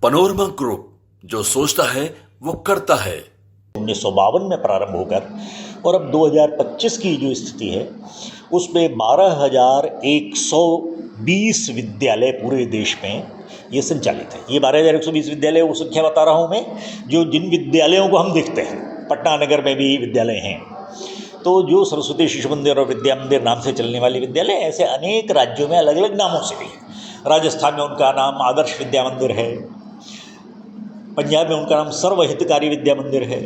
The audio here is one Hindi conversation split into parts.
पनोरमा ग्रुप जो सोचता है वो करता है। 1952 में प्रारंभ होकर और अब 2025 की जो स्थिति है उसमें 12,120 विद्यालय पूरे देश में ये संचालित है। ये 12,120 विद्यालय वो संख्या बता रहा हूँ मैं, जो जिन विद्यालयों को हम देखते हैं। पटना नगर में भी विद्यालय हैं, तो जो सरस्वती शिशु मंदिर और विद्या मंदिर नाम से चलने वाले विद्यालय, ऐसे अनेक राज्यों में अलग अलग नामों से भी। राजस्थान में उनका नाम आदर्श विद्या मंदिर है, पंजाब में उनका नाम सर्वहितकारी विद्या मंदिर है,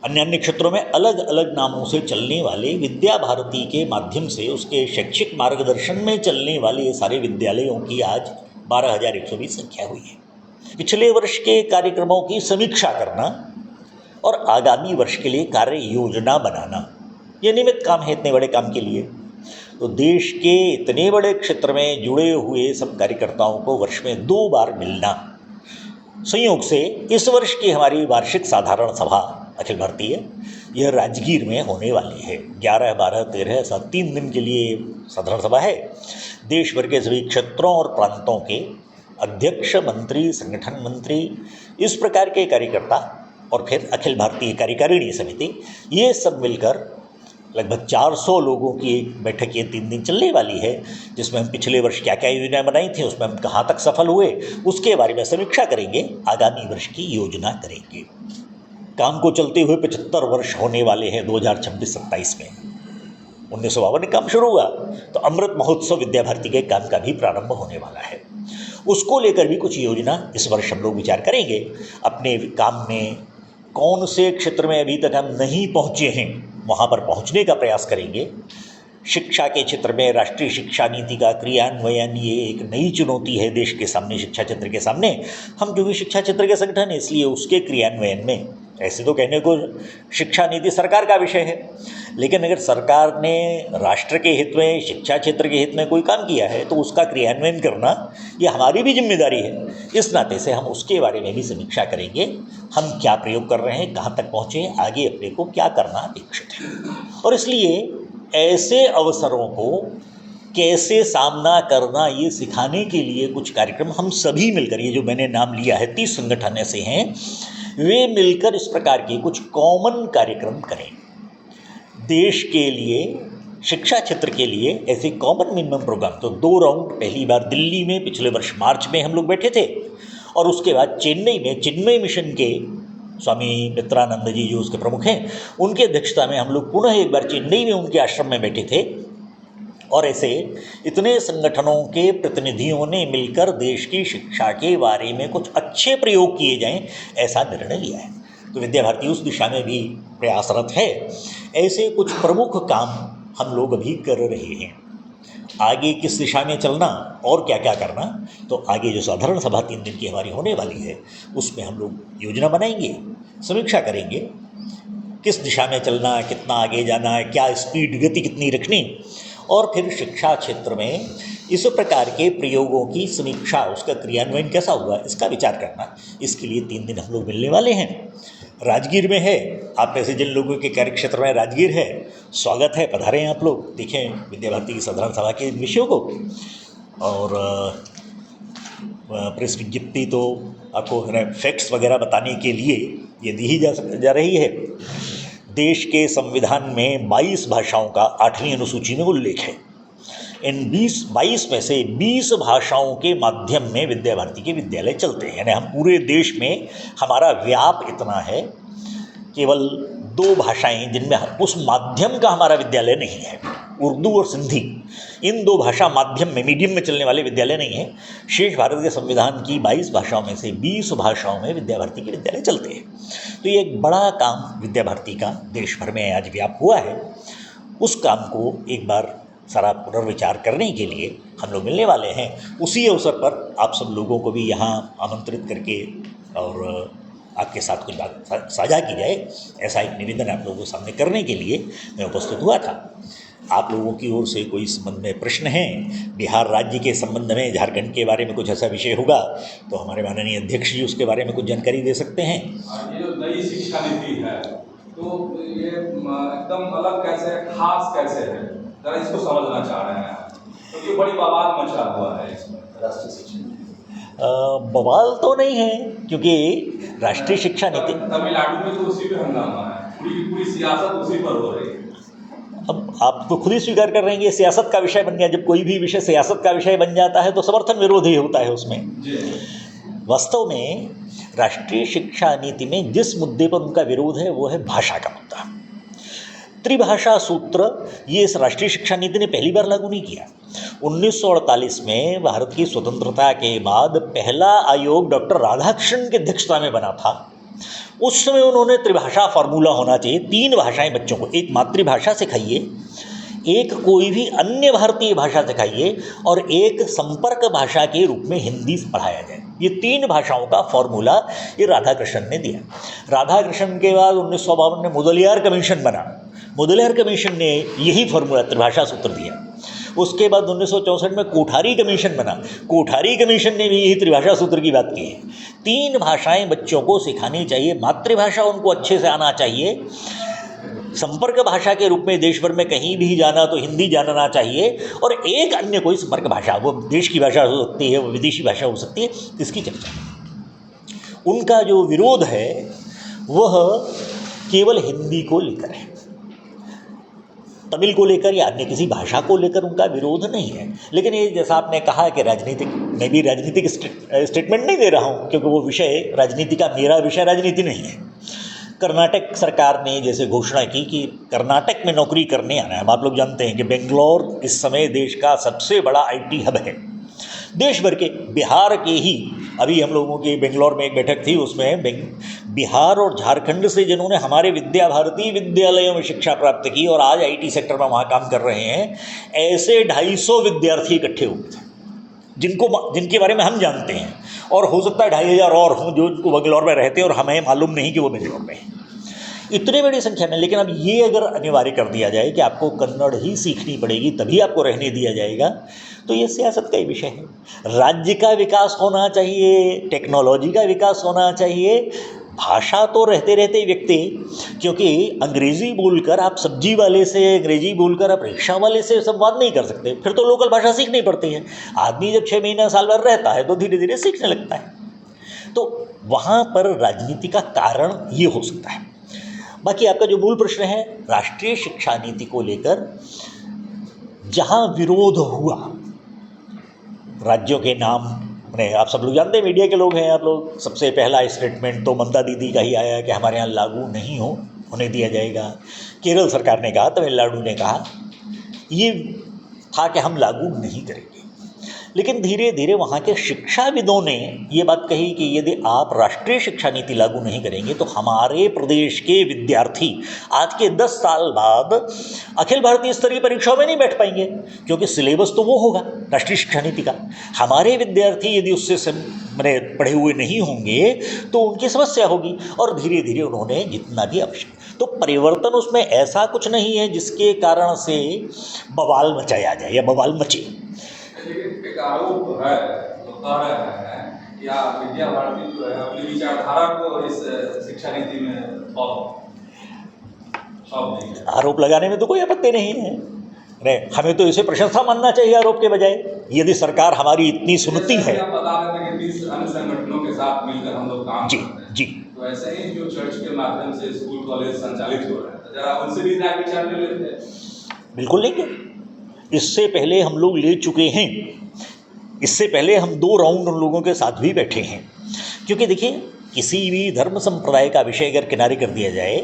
अन्य क्षेत्रों में अलग अलग नामों से चलने वाले विद्या भारती के माध्यम से उसके शैक्षिक मार्गदर्शन में चलने वाले सारे विद्यालयों की आज 12,120 संख्या हुई है। पिछले वर्ष के कार्यक्रमों की समीक्षा करना और आगामी वर्ष के लिए कार्य योजना बनाना, ये नियमित काम है इतने बड़े काम के लिए। तो देश के इतने बड़े क्षेत्र में जुड़े हुए सब कार्यकर्ताओं को वर्ष में 2 बार मिलना, संयोग से इस वर्ष की हमारी वार्षिक साधारण सभा अखिल भारतीय यह राजगीर में होने वाली है। 11, 12, 13 ऐसा 3 दिन के लिए साधारण सभा है। देश भर के सभी क्षेत्रों और प्रांतों के अध्यक्ष, मंत्री, संगठन मंत्री, इस प्रकार के कार्यकर्ता और फिर अखिल भारतीय कार्यकारिणी समिति, ये सब मिलकर लगभग 400 लोगों की एक बैठक ये 3 दिन चलने वाली है, जिसमें हम पिछले वर्ष क्या क्या योजनाएं बनाई थी, उसमें हम कहाँ तक सफल हुए, उसके बारे में समीक्षा करेंगे, आगामी वर्ष की योजना करेंगे। काम को चलते हुए 75 वर्ष होने वाले हैं 2026-27 में। 1952 में काम शुरू हुआ तो अमृत महोत्सव विद्या भारती के काम का भी प्रारंभ होने वाला है। उसको लेकर भी कुछ योजना इस वर्ष हम लोग विचार करेंगे। अपने काम में कौन से क्षेत्र में अभी तक हम नहीं पहुँचे हैं, वहाँ पर पहुँचने का प्रयास करेंगे। शिक्षा के क्षेत्र में राष्ट्रीय शिक्षा नीति का क्रियान्वयन, ये एक नई चुनौती है देश के सामने, शिक्षा क्षेत्र के सामने। हम जो भी शिक्षा क्षेत्र के संगठन है, इसलिए उसके क्रियान्वयन में, ऐसे तो कहने को शिक्षा नीति सरकार का विषय है, लेकिन अगर सरकार ने राष्ट्र के हित में, शिक्षा क्षेत्र के हित में कोई काम किया है तो उसका क्रियान्वयन करना ये हमारी भी जिम्मेदारी है। इस नाते से हम उसके बारे में भी समीक्षा करेंगे। हम क्या प्रयोग कर रहे हैं, कहाँ तक पहुँचे हैं, आगे अपने को क्या करना अपेक्षित है। और इसलिए ऐसे अवसरों को कैसे सामना करना, ये सिखाने के लिए कुछ कार्यक्रम हम सभी मिलकर, ये जो मैंने नाम लिया है 30 संगठन ऐसे हैं, वे मिलकर इस प्रकार के कुछ कॉमन कार्यक्रम करें। देश के लिए, शिक्षा क्षेत्र के लिए ऐसे कॉमन मिनिमम प्रोग्राम तो 2 राउंड, पहली बार दिल्ली में पिछले वर्ष मार्च में हम लोग बैठे थे, और उसके बाद चेन्नई में चिन्मय मिशन के स्वामी मित्रानंद जी जो उसके प्रमुख हैं, उनकी अध्यक्षता में हम लोग पुनः एक बार चेन्नई में उनके आश्रम में बैठे थे। और ऐसे इतने संगठनों के प्रतिनिधियों ने मिलकर देश की शिक्षा के बारे में कुछ अच्छे प्रयोग किए जाएं, ऐसा निर्णय लिया है। तो विद्या भारती उस दिशा में भी प्रयासरत है। ऐसे कुछ प्रमुख काम हम लोग अभी कर रहे हैं। आगे किस दिशा में चलना और क्या क्या करना, तो आगे जो साधारण सभा 3 दिन की हमारी होने वाली है, उसमें हम लोग योजना बनाएंगे, समीक्षा करेंगे, किस दिशा में चलना, कितना आगे जाना है, क्या स्पीड, गति कितनी रखनी, और फिर शिक्षा क्षेत्र में इस प्रकार के प्रयोगों की समीक्षा, उसका क्रियान्वयन कैसा हुआ, इसका विचार करना। इसके लिए 3 दिन हम लोग मिलने वाले हैं। राजगीर में है, आप में से जिन लोगों के कार्यक्षेत्र में राजगीर है, स्वागत है, पधारें आप लोग, देखें विद्या भारती की साधारण सभा के विषयों को। और प्रेस विज्ञप्ति तो आपको फैक्ट्स वगैरह बताने के लिए ये दी ही जा रही है। देश के संविधान में 22 भाषाओं का 8वीं अनुसूची में उल्लेख है। इन 22 में से 20 भाषाओं के माध्यम में विद्या भारती के विद्यालय चलते हैं। यानी हम पूरे देश में, हमारा व्याप इतना है, केवल 2 भाषाएं जिनमें उस माध्यम का हमारा विद्यालय नहीं है, उर्दू और सिंधी, इन 2 भाषा माध्यम में, मीडियम में चलने वाले विद्यालय नहीं है। शेष भारत के संविधान की 22 भाषाओं में से 20 भाषाओं में विद्या भारती के विद्यालय चलते हैं। तो ये एक बड़ा काम विद्या भारती का देश भर में आज व्याप हुआ है। उस काम को एक बार सारा पुनर्विचार करने के लिए हम लोग मिलने वाले हैं। उसी अवसर पर आप सब लोगों को भी यहाँ आमंत्रित करके और आपके साथ कुछ बात साझा की जाए, ऐसा एक निवेदन आप लोगों के सामने करने के लिए मैं उपस्थित हुआ था। आप लोगों की ओर से कोई इस संबंध में प्रश्न है, बिहार राज्य के संबंध में, झारखंड के बारे में कुछ ऐसा विषय होगा तो हमारे माननीय अध्यक्ष जी उसके बारे में कुछ जानकारी दे सकते हैं। ये जो नई शिक्षा नीति है, तो ये एकदम अलग कैसे है, खास कैसे है, जरा इसको समझना चाह रहे हैं, क्योंकि बड़ी बवाल मचा हुआ है इसमें राष्ट्रीय शिक्षा नीति। बवाल तो नहीं है, क्योंकि राष्ट्रीय शिक्षा नीति, तमिलनाडु में तो उसी पे हंगामा है, पूरी पूरी सियासत उसी पर हो रही है। अब आप तो खुद ही स्वीकार कर रहे हैं कि ये सियासत का विषय बन गया। जब कोई भी विषय सियासत का विषय बन जाता है तो समर्थन विरोध ही होता है उसमें। जी वास्तव में राष्ट्रीय शिक्षा नीति में जिस मुद्दे पर उनका विरोध है वो है भाषा का मुद्दा। त्रिभाषा सूत्र ये इस राष्ट्रीय शिक्षा नीति ने पहली बार लागू नहीं किया। 1948 में भारत की स्वतंत्रता के बाद पहला आयोग डॉक्टर राधाकृष्णन की अध्यक्षता में बना था। उस समय उन्होंने त्रिभाषा फार्मूला होना चाहिए, 3 भाषाएं बच्चों को, एक मातृभाषा सिखाइए, एक कोई भी अन्य भारतीय भाषा सिखाइए और एक संपर्क भाषा के रूप में हिंदी पढ़ाया जाए। ये 3 भाषाओं का फॉर्मूला ये राधाकृष्णन ने दिया। राधाकृष्णन के बाद 1952 में मुदलियार कमीशन बना। मुदलियार कमीशन ने यही फॉर्मूला त्रिभाषा सूत्र दिया। उसके बाद 1964 में कोठारी कमीशन बना। कोठारी कमीशन ने भी यही त्रिभाषा सूत्र की बात की है। 3 भाषाएं बच्चों को सिखानी चाहिए, मातृभाषा उनको अच्छे से आना चाहिए, संपर्क भाषा के रूप में देश भर में कहीं भी जाना तो हिंदी जानना चाहिए, और एक अन्य कोई संपर्क भाषा, वो देश की भाषा हो सकती है, वो विदेशी भाषा हो सकती है, इसकी चर्चा। उनका जो विरोध है वह केवल हिंदी को लेकर है, तमिल को लेकर या अन्य किसी भाषा को लेकर उनका विरोध नहीं है। लेकिन ये जैसा आपने कहा कि राजनीतिक, मैं भी राजनीतिक स्टेटमेंट नहीं दे रहा हूँ, क्योंकि वो विषय राजनीति का, मेरा विषय राजनीति नहीं है। कर्नाटक सरकार ने जैसे घोषणा की कि कर्नाटक में नौकरी करने आना है। आप लोग जानते हैं कि बेंगलोर इस समय देश का सबसे बड़ा आईटी हब है, देश भर के। बिहार के ही, अभी हम लोगों की बेंगलोर में एक बैठक थी, उसमें बिहार और झारखंड से जिन्होंने हमारे विद्या भारती विद्यालयों में शिक्षा प्राप्त की और आज आईटी सेक्टर में वहाँ काम कर रहे हैं, ऐसे 250 विद्यार्थी इकट्ठे हुए थे जिनके बारे में हम जानते हैं, और हो सकता है 2500 और हों जो बेंगलोर में रहते हैं और हमें मालूम नहीं कि वो बेंगलोर में हैं। इतनी बड़ी संख्या में। लेकिन अब ये अगर अनिवार्य कर दिया जाए कि आपको कन्नड़ ही सीखनी पड़ेगी तभी आपको रहने दिया जाएगा, तो ये सियासत का ही विषय है। राज्य का विकास होना चाहिए, टेक्नोलॉजी का विकास होना चाहिए। भाषा तो रहते रहते व्यक्ति, क्योंकि अंग्रेज़ी बोलकर आप सब्जी वाले से, अंग्रेज़ी बोलकर आप रिक्शा वाले से संवाद नहीं कर सकते, फिर तो लोकल भाषा सीखनी पड़ती है। आदमी जब 6 महीना साल भर रहता है तो धीरे धीरे सीखने लगता है। तो वहाँ पर राजनीति का कारण ये हो सकता है। बाकी आपका जो मूल प्रश्न है राष्ट्रीय शिक्षा नीति को लेकर, जहाँ विरोध हुआ राज्यों के नाम, आप सब लोग जानते हैं, मीडिया के लोग हैं आप लोग, सबसे पहला स्टेटमेंट तो ममता दीदी का ही आया कि हमारे यहाँ लागू नहीं होने दिया जाएगा। केरल सरकार ने कहा, तमिलनाडु ने कहा, ये था कि हम लागू नहीं करेंगे। लेकिन धीरे धीरे वहाँ के शिक्षाविदों ने ये बात कही कि यदि आप राष्ट्रीय शिक्षा नीति लागू नहीं करेंगे तो हमारे प्रदेश के विद्यार्थी आज के 10 साल बाद अखिल भारतीय स्तरीय परीक्षाओं में नहीं बैठ पाएंगे, क्योंकि सिलेबस तो वो होगा राष्ट्रीय शिक्षा नीति का। हमारे विद्यार्थी यदि उससे पढ़े हुए नहीं होंगे तो उनकी समस्या होगी। और धीरे धीरे उन्होंने जितना भी आवश्यक, तो परिवर्तन उसमें ऐसा कुछ नहीं है जिसके कारण से बवाल मचाया जाए या बवाल मचे। लेकिन एक आरोप है, तो कह रहे हैं कि विद्या भारती जो है अपनी विचारधारा को इस शिक्षा नीति में सौंप दी है। आरोप लगाने में तो कोई आपत्ति नहीं है, नहीं, हमें तो इसे प्रशंसा मानना चाहिए आरोप के बजाय। यदि सरकार हमारी इतनी सुनती है, आप बता रहे थे कि 30 अन्य संगठनों के साथ मिलकर हम लोग काम करते हैं, जी, तो ऐसे ही जो चर्च के माध्यम से स्कूल कॉलेज संचालित हो रहे हैं, तो जरा उनसे भी राय विचार ले लेते हैं। बिल्कुल लेंगे। इससे पहले हम लोग ले चुके हैं, इससे पहले हम 2 राउंड उन लोगों के साथ भी बैठे हैं। क्योंकि देखिए, किसी भी धर्म संप्रदाय का विषय अगर किनारे कर दिया जाए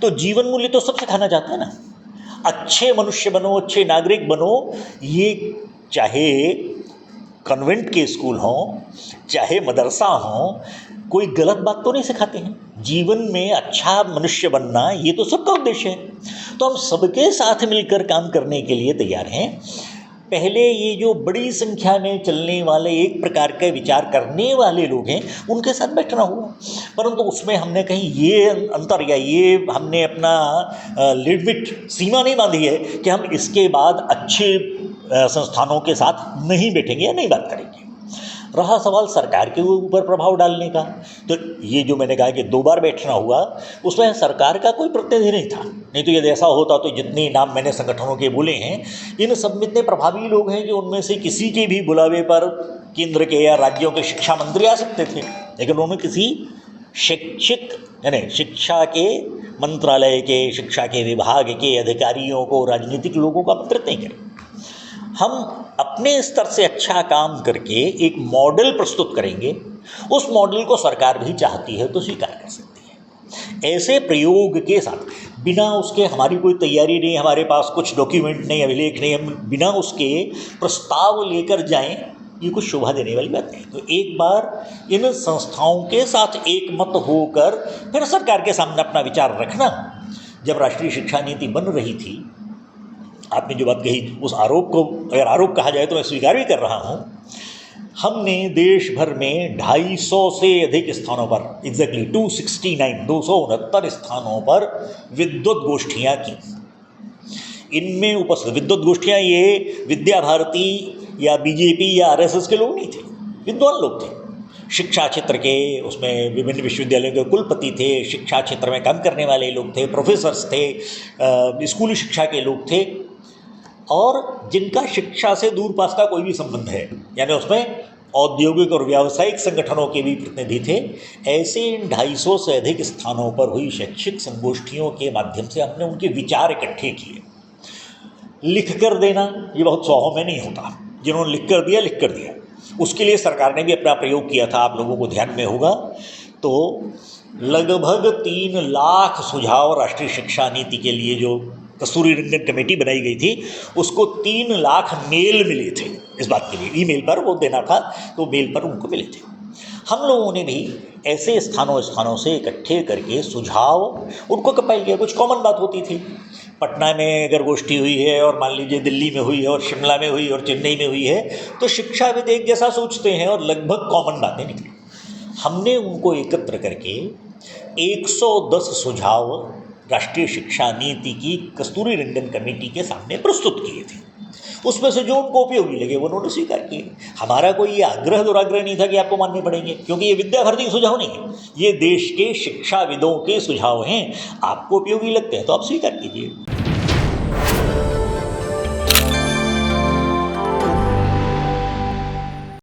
तो जीवन मूल्य तो सब सिखाना चाहता है ना। अच्छे मनुष्य बनो, अच्छे नागरिक बनो, ये चाहे कन्वेंट के स्कूल हों, चाहे मदरसा हों, कोई गलत बात तो नहीं सिखाते हैं। जीवन में अच्छा मनुष्य बनना ये तो सबका उद्देश्य है। तो हम सबके साथ मिलकर काम करने के लिए तैयार हैं। पहले ये जो बड़ी संख्या में चलने वाले एक प्रकार के विचार करने वाले लोग हैं उनके साथ बैठना हुआ, परंतु उसमें हमने कहीं ये अंतर या ये हमने अपना लिमिट सीमा नहीं बांधी है कि हम इसके बाद अच्छे संस्थानों के साथ नहीं बैठेंगे या नहीं बात करेंगे। रहा सवाल सरकार के ऊपर प्रभाव डालने का, तो ये जो मैंने कहा कि 2 बार बैठना हुआ, उसमें सरकार का कोई प्रतिनिधि नहीं था। नहीं तो यदि ऐसा होता तो जितने नाम मैंने संगठनों के बोले हैं, इन सब में इतने प्रभावी लोग हैं कि उनमें से किसी के भी बुलावे पर केंद्र के या राज्यों के शिक्षा मंत्री आ सकते थे, लेकिन उन्होंने किसी शैक्षिक यानी शिक्षा के मंत्रालय के, शिक्षा के विभाग के अधिकारियों को, राजनीतिक लोगों को आमंत्रित नहीं करें। हम अपने स्तर से अच्छा काम करके एक मॉडल प्रस्तुत करेंगे, उस मॉडल को सरकार भी चाहती है तो स्वीकार कर सकती है। ऐसे प्रयोग के साथ बिना उसके हमारी कोई तैयारी नहीं, हमारे पास कुछ डॉक्यूमेंट नहीं, अभिलेख नहीं, हम बिना उसके प्रस्ताव लेकर जाएं, ये कुछ शोभा देने वाली बात नहीं। तो एक बार इन संस्थाओं के साथ एक मत होकर फिर सरकार के सामने अपना विचार रखना। जब राष्ट्रीय शिक्षा नीति बन रही थी, आपने जो बात कही, उस आरोप को अगर आरोप कहा जाए तो मैं स्वीकार भी कर रहा हूँ, हमने देश भर में 250 से अधिक स्थानों पर, एग्जैक्टली 269 स्थानों पर विद्वत गोष्ठियाँ की। इनमें उपस्थित विद्वत गोष्ठियाँ ये विद्या भारती या बीजेपी या आरएसएस के लोग नहीं थे, विद्वान लोग थे। शिक्षा क्षेत्र के, उसमें विभिन्न विश्वविद्यालयों के कुलपति थे, शिक्षा क्षेत्र में काम करने वाले लोग थे, प्रोफेसर्स थे, स्कूली शिक्षा के लोग थे, और जिनका शिक्षा से दूर पास का कोई भी संबंध है, यानी उसमें औद्योगिक और व्यावसायिक संगठनों के भी प्रतिनिधि थे। ऐसे इन 250 से अधिक स्थानों पर हुई शैक्षिक संगोष्ठियों के माध्यम से हमने उनके विचार इकट्ठे किए। लिख कर देना ये बहुत सौहों में नहीं होता, जिन्होंने लिख कर दिया। उसके लिए सरकार ने भी अपना प्रयोग किया था, आप लोगों को ध्यान में होगा। तो लगभग 3 लाख सुझाव राष्ट्रीय शिक्षा नीति के लिए जो कस्तूरी रंगन कमेटी बनाई गई थी, उसको 3 लाख मेल मिले थे इस बात के लिए। ईमेल पर वो देना था तो मेल पर उनको मिले थे। हम लोगों ने भी ऐसे स्थानों से इकट्ठे करके सुझाव उनको कंपाइल किया। कुछ कॉमन बात होती थी, पटना में अगर गोष्ठी हुई है और मान लीजिए दिल्ली में हुई है और शिमला में हुई और चेन्नई में हुई है, तो शिक्षाविद एक जैसा सोचते हैं और लगभग कॉमन बातें निकली। हमने उनको एकत्र करके 110 सुझाव राष्ट्रीय शिक्षा नीति की कस्तूरी रंगन कमेटी के सामने प्रस्तुत किए थे। उसमें से जो उनको उपयोगी लगे वो उन्होंने स्वीकार किए। हमारा कोई ये आग्रह दुराग्रह नहीं था कि आपको मानने पड़ेंगे, क्योंकि ये विद्या भारती के सुझाव नहीं है, ये देश के शिक्षाविदों के सुझाव हैं। आपको उपयोगी लगते हैं तो आप स्वीकार कीजिए।